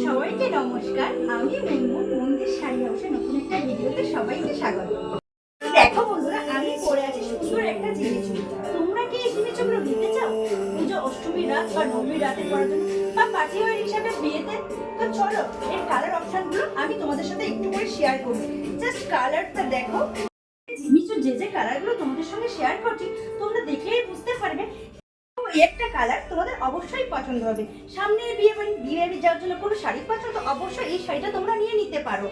সবাইকে নমস্কার। আমি মুনমুন মন্দির শাড়ি হাউসে নতুন একটা ভিডিওতে সবাইকে স্বাগত। দেখো বন্ধুরা, আমি পরে আছি সুন্দর একটা জিনিসচুড়ি। তোমরা কি এই জিনিসগুলো নিতে চাও পুজো অষ্টমী রাত বা নবমী রাতে পরার জন্য বা পার্টি ওয়্যার হিসাবে বিয়েতে? তো চলো এর কালার অপশনগুলো আমি তোমাদের সাথে একটু করে শেয়ার করব। জাস্ট কালারটা দেখো। জিনিসচুর যে কালারগুলো তোমাদের সঙ্গে শেয়ার করছি তোমরা দেখলেই বুঝতে পারবে একটা কালার তোমাদের অবশ্যই পছন্দ হবে। সামনে বিয়ে বাড়ি যাওয়ার জন্য কোনো শাড়ি পছন্দ, অবশ্যই এই শাড়িটা তোমরা নিয়ে নিতে পারো।